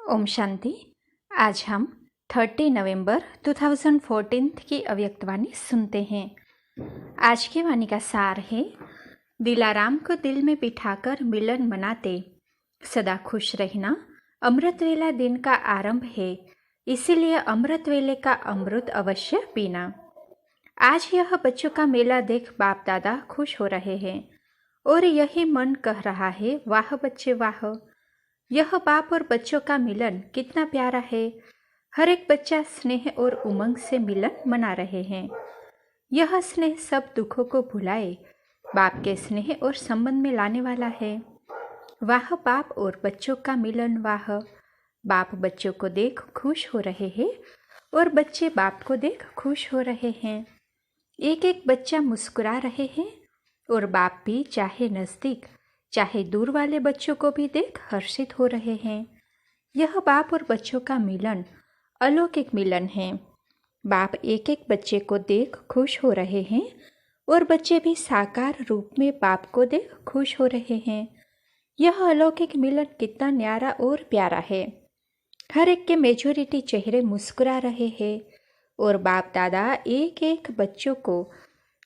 ओम शांति। आज हम 30 नवंबर 2014 की अव्यक्तवाणी सुनते हैं। आज की वाणी का सार है, दिलाराम को दिल में बिठाकर मिलन मनाते, सदा खुश रहना। अमृत वेला दिन का आरंभ है, इसीलिए अमृत वेले का अमृत अवश्य पीना। आज यह बच्चों का मेला देख बाप दादा खुश हो रहे हैं और यही मन कह रहा है, वाह बच्चे वाह। यह बाप और बच्चों का मिलन कितना प्यारा है। हर एक बच्चा स्नेह और उमंग से मिलन मना रहे हैं। यह स्नेह सब दुखों को भुलाए बाप के स्नेह और संबंध में लाने वाला है। वाह बाप और बच्चों का मिलन वाह। बाप बच्चों को देख खुश हो रहे हैं और बच्चे बाप को देख खुश हो रहे हैं। एक एक बच्चा मुस्कुरा रहे हैं और बाप भी चाहे नज़दीक चाहे दूर वाले बच्चों को भी देख हर्षित हो रहे हैं। यह बाप और बच्चों का मिलन अलौकिक मिलन है। बाप एक एक बच्चे को देख खुश हो रहे हैं और बच्चे भी साकार रूप में बाप को देख खुश हो रहे हैं। यह अलौकिक मिलन कितना न्यारा और प्यारा है। हर एक के मेजोरिटी चेहरे मुस्कुरा रहे हैं और बाप दादा एक एक बच्चों को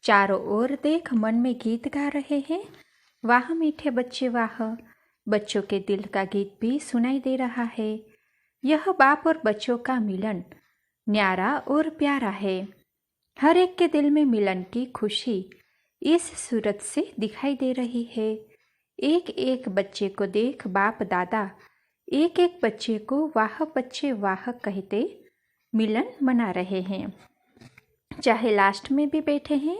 चारों ओर देख मन में गीत गा रहे हैं। वाह मीठे बच्चे वाह। बच्चों के दिल का गीत भी सुनाई दे रहा है। यह बाप और बच्चों का मिलन न्यारा और प्यारा है। हर एक के दिल में मिलन की खुशी इस सूरत से दिखाई दे रही है। एक एक बच्चे को देख बाप दादा एक एक बच्चे को वाह बच्चे वाह कहते मिलन मना रहे हैं। चाहे लास्ट में भी बैठे हैं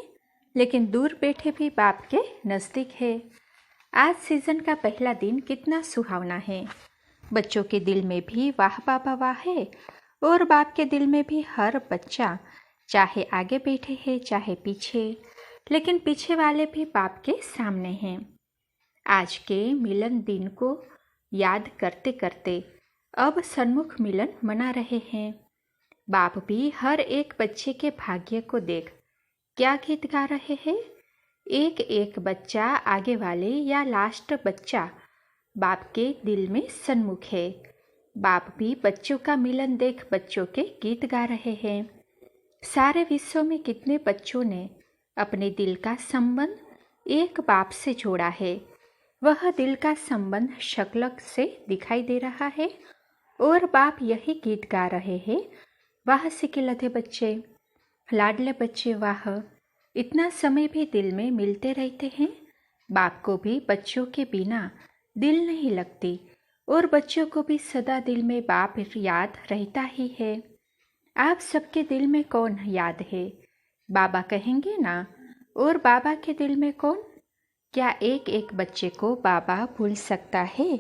लेकिन दूर बैठे भी बाप के नज़दीक है। आज सीजन का पहला दिन कितना सुहावना है। बच्चों के दिल में भी वाह बाबा वाह है और बाप के दिल में भी हर बच्चा चाहे आगे बैठे है चाहे पीछे, लेकिन पीछे वाले भी बाप के सामने हैं। आज के मिलन दिन को याद करते करते अब सन्मुख मिलन मना रहे हैं। बाप भी हर एक बच्चे के भाग्य को देख क्या गीत गा रहे हैं। एक एक बच्चा आगे वाले या लास्ट बच्चा बाप के दिल में सन्मुख है। बाप भी बच्चों का मिलन देख बच्चों के गीत गा रहे हैं। सारे विश्व में कितने बच्चों ने अपने दिल का संबंध एक बाप से जोड़ा है। वह दिल का संबंध शक्ल से दिखाई दे रहा है और बाप यही गीत गा रहे हैं। वाह सिकिलधे बच्चे, लाडले बच्चे वाह। इतना समय भी दिल में मिलते रहते हैं। बाप को भी बच्चों के बिना दिल नहीं लगती और बच्चों को भी सदा दिल में बाप याद रहता ही है। आप सबके दिल में कौन याद है? बाबा कहेंगे ना। और बाबा के दिल में कौन? क्या एक एक बच्चे को बाबा भूल सकता है?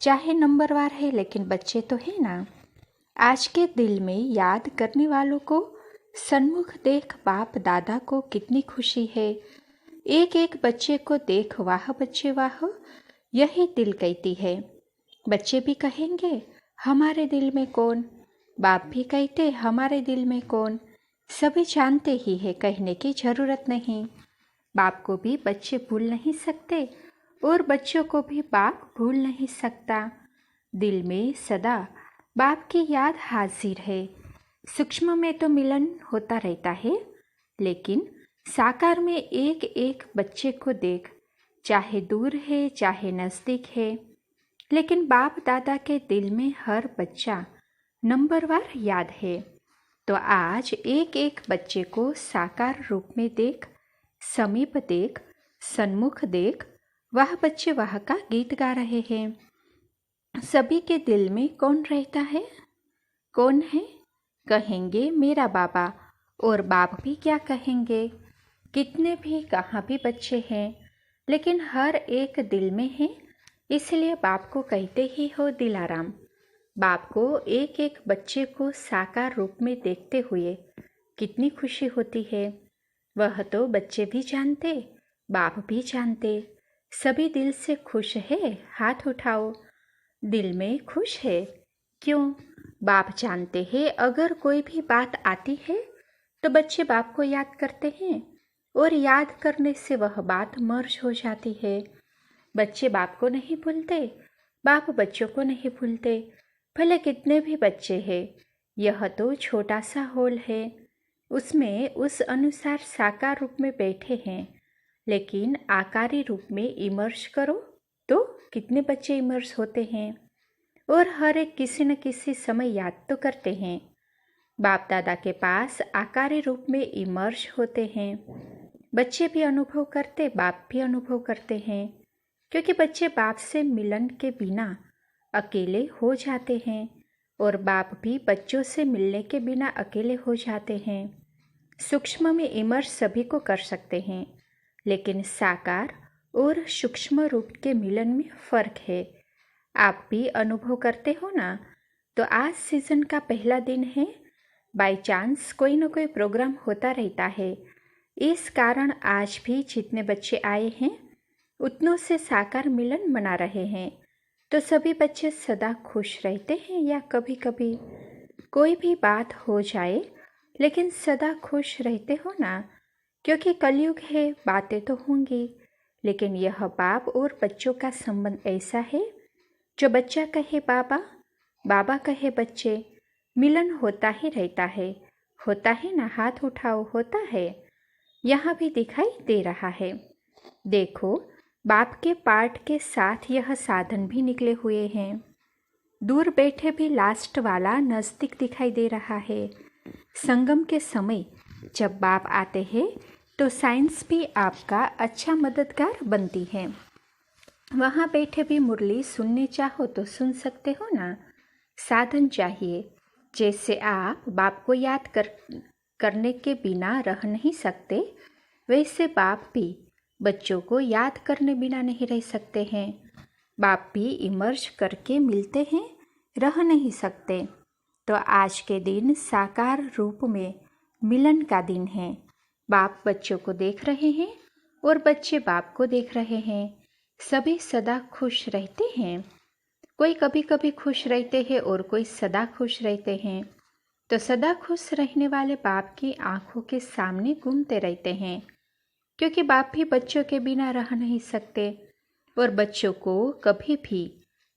चाहे नंबरवार है लेकिन बच्चे तो है ना। आज के दिल में याद करने वालों को सन्मुख देख बाप दादा को कितनी खुशी है। एक एक बच्चे को देख वाह बच्चे वाह, यही दिल कहती है। बच्चे भी कहेंगे हमारे दिल में कौन, बाप भी कहते हमारे दिल में कौन। सभी जानते ही है, कहने की जरूरत नहीं। बाप को भी बच्चे भूल नहीं सकते और बच्चों को भी बाप भूल नहीं सकता। दिल में सदा बाप की याद हाजिर है। सूक्ष्म में तो मिलन होता रहता है, लेकिन साकार में एक एक बच्चे को देख चाहे दूर है चाहे नज़दीक है, लेकिन बाप दादा के दिल में हर बच्चा नंबरवार याद है। तो आज एक एक बच्चे को साकार रूप में देख, समीप देख, सन्मुख देख, वह बच्चे वह का गीत गा रहे हैं। सभी के दिल में कौन रहता है? कौन है? कहेंगे मेरा बाबा। और बाप भी क्या कहेंगे? कितने भी कहाँ भी बच्चे हैं, लेकिन हर एक दिल में है, इसलिए बाप को कहते ही हो दिलाराम। बाप को एक एक बच्चे को साकार रूप में देखते हुए कितनी खुशी होती है। वह तो बच्चे भी जानते, बाप भी जानते। सभी दिल से खुश है, हाथ उठाओ। दिल में खुश है क्यों? बाप जानते हैं अगर कोई भी बात आती है तो बच्चे बाप को याद करते हैं और याद करने से वह बात मर्ज हो जाती है। बच्चे बाप को नहीं भूलते, बाप बच्चों को नहीं भूलते। भले कितने भी बच्चे हैं, यह तो छोटा सा हॉल है, उसमें उस अनुसार साकार रूप में बैठे हैं, लेकिन आकारी रूप में इमर्ज करो तो कितने बच्चे इमर्ज होते हैं, और हर एक किसी न किसी समय याद तो करते हैं। बाप दादा के पास आकारी रूप में इमर्ज होते हैं। बच्चे भी अनुभव करते, बाप भी अनुभव करते हैं, क्योंकि बच्चे बाप से मिलन के बिना अकेले हो जाते हैं और बाप भी बच्चों से मिलने के बिना अकेले हो जाते हैं। सूक्ष्म में इमर्ज सभी को कर सकते हैं, लेकिन साकार और सूक्ष्म रूप के मिलन में फर्क है। आप भी अनुभव करते हो ना। तो आज सीजन का पहला दिन है, बाय चांस कोई न कोई प्रोग्राम होता रहता है। इस कारण आज भी जितने बच्चे आए हैं उतनों से साकार मिलन मना रहे हैं। तो सभी बच्चे सदा खुश रहते हैं या कभी कभी कोई भी बात हो जाए लेकिन सदा खुश रहते हो ना, क्योंकि कलयुग है, बातें तो होंगी, लेकिन यह बाप और बच्चों का संबंध ऐसा है जो बच्चा कहे बाबा, बाबा कहे बच्चे, मिलन होता ही रहता है। होता है ना, हाथ उठाओ, होता है। यहाँ भी दिखाई दे रहा है। देखो, बाप के पार्ट के साथ यह साधन भी निकले हुए हैं। दूर बैठे भी लास्ट वाला नज़दीक दिखाई दे रहा है। संगम के समय जब बाप आते हैं तो साइंस भी आपका अच्छा मददगार बनती है। वहाँ बैठे भी मुरली सुनने चाहो तो सुन सकते हो ना। साधन चाहिए। जैसे आप बाप को याद करने के बिना रह नहीं सकते, वैसे बाप भी बच्चों को याद करने बिना नहीं रह सकते हैं। बाप भी इमर्ज करके मिलते हैं, रह नहीं सकते। तो आज के दिन साकार रूप में मिलन का दिन है। बाप बच्चों को देख रहे हैं और बच्चे बाप को देख रहे हैं। सभी सदा खुश रहते हैं। कोई कभी कभी खुश रहते हैं और कोई सदा खुश रहते हैं। तो सदा खुश रहने वाले बाप की आंखों के सामने घूमते रहते हैं, क्योंकि बाप भी बच्चों के बिना रह नहीं सकते। और बच्चों को कभी भी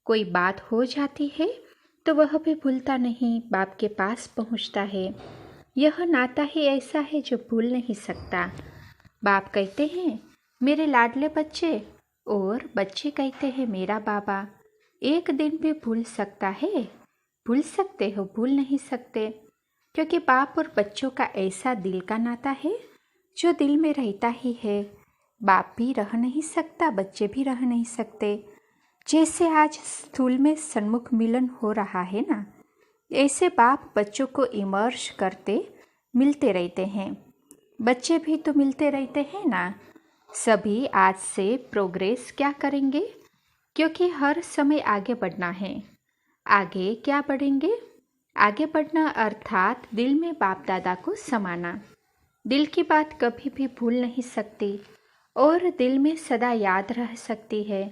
कोई बात हो जाती है तो वह भी भूलता नहीं, बाप के पास पहुंचता है। यह नाता ही ऐसा है जो भूल नहीं सकता। बाप कहते हैं मेरे लाडले बच्चे, और बच्चे कहते हैं मेरा बाबा। एक दिन भी भूल सकता है? भूल सकते हो? भूल नहीं सकते, क्योंकि बाप और बच्चों का ऐसा दिल का नाता है जो दिल में रहता ही है। बाप भी रह नहीं सकता, बच्चे भी रह नहीं सकते। जैसे आज स्थूल में सन्मुख मिलन हो रहा है ना, ऐसे बाप बच्चों को इमर्ज करते मिलते रहते हैं। बच्चे भी तो मिलते रहते हैं ना। सभी आज से प्रोग्रेस क्या करेंगे, क्योंकि हर समय आगे बढ़ना है। आगे क्या बढ़ेंगे? आगे बढ़ना अर्थात दिल में बाप दादा को समाना। दिल की बात कभी भी भूल नहीं सकती और दिल में सदा याद रह सकती है।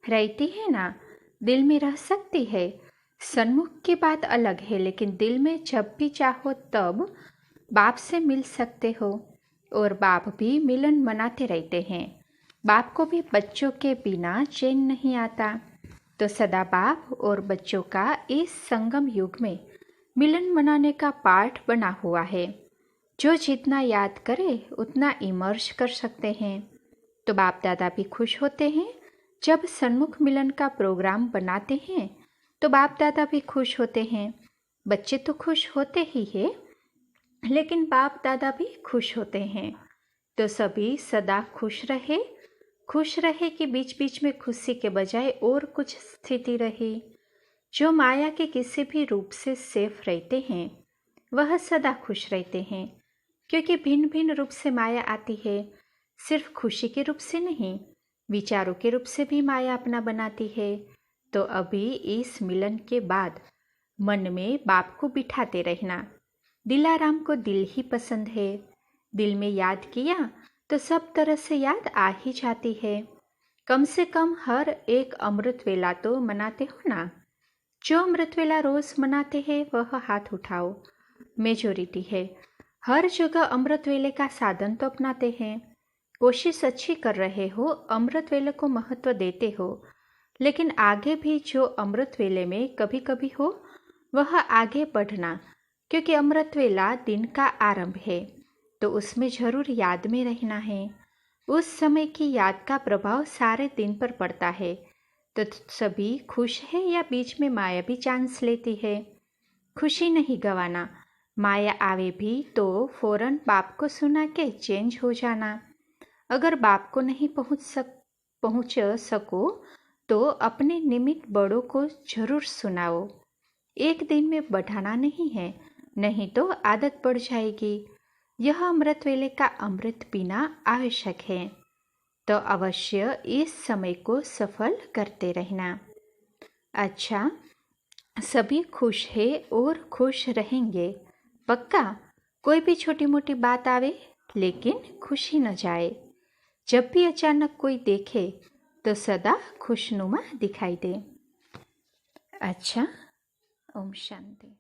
रहती है ना, दिल में रह सकती है। सन्मुख की बात अलग है, लेकिन दिल में जब भी चाहो तब बाप से मिल सकते हो। और बाप भी मिलन मनाते रहते हैं। बाप को भी बच्चों के बिना चैन नहीं आता। तो सदा बाप और बच्चों का इस संगम युग में मिलन मनाने का पाठ बना हुआ है। जो जितना याद करे उतना इमर्ज कर सकते हैं। तो बाप दादा भी खुश होते हैं। जब सन्मुख मिलन का प्रोग्राम बनाते हैं तो बाप दादा भी खुश होते हैं। बच्चे तो खुश होते ही हैं, लेकिन बाप दादा भी खुश होते हैं। तो सभी सदा खुश रहे कि बीच बीच में खुशी के बजाय और कुछ स्थिति रहे। जो माया के किसी भी रूप से सेफ रहते हैं वह सदा खुश रहते हैं, क्योंकि भिन्न भिन्न रूप से माया आती है। सिर्फ खुशी के रूप से नहीं, विचारों के रूप से भी माया अपना बनाती है। तो अभी इस मिलन के बाद मन में बाप को बिठाते रहना। दिलाराम को दिल ही पसंद है। दिल में याद किया तो सब तरह से याद आ ही जाती है। कम से कम हर एक अमृत वेला तो मनाते हो ना। जो अमृत वेला रोज मनाते हैं वह हाथ उठाओ। मेजोरिटी है। हर जगह अमृत वेले का साधन तो अपनाते हैं। कोशिश अच्छी कर रहे हो, अमृत वेले को महत्व देते हो, लेकिन आगे भी जो अमृत वेले में कभी कभी हो वह आगे बढ़ना, क्योंकि अमृत वेला दिन का आरंभ है तो उसमें जरूर याद में रहना है। उस समय की याद का प्रभाव सारे दिन पर पड़ता है। तो सभी खुश है या बीच में माया भी चांस लेती है। खुशी नहीं गवाना, माया आवे भी तो फौरन बाप को सुना के चेंज हो जाना। अगर बाप को नहीं पहुंच सको तो अपने निमित्त बड़ों को जरूर सुनाओ। एक दिन में बढ़ाना नहीं है, नहीं तो आदत पड़ जाएगी। यह अमृत वेले का अमृत पीना आवश्यक है, तो अवश्य इस समय को सफल करते रहना। अच्छा, सभी खुश है और खुश रहेंगे पक्का। कोई भी छोटी मोटी बात आवे लेकिन खुशी न जाए। जब भी अचानक कोई देखे तो सदा खुशनुमा दिखाई दे। अच्छा, ओम शांति।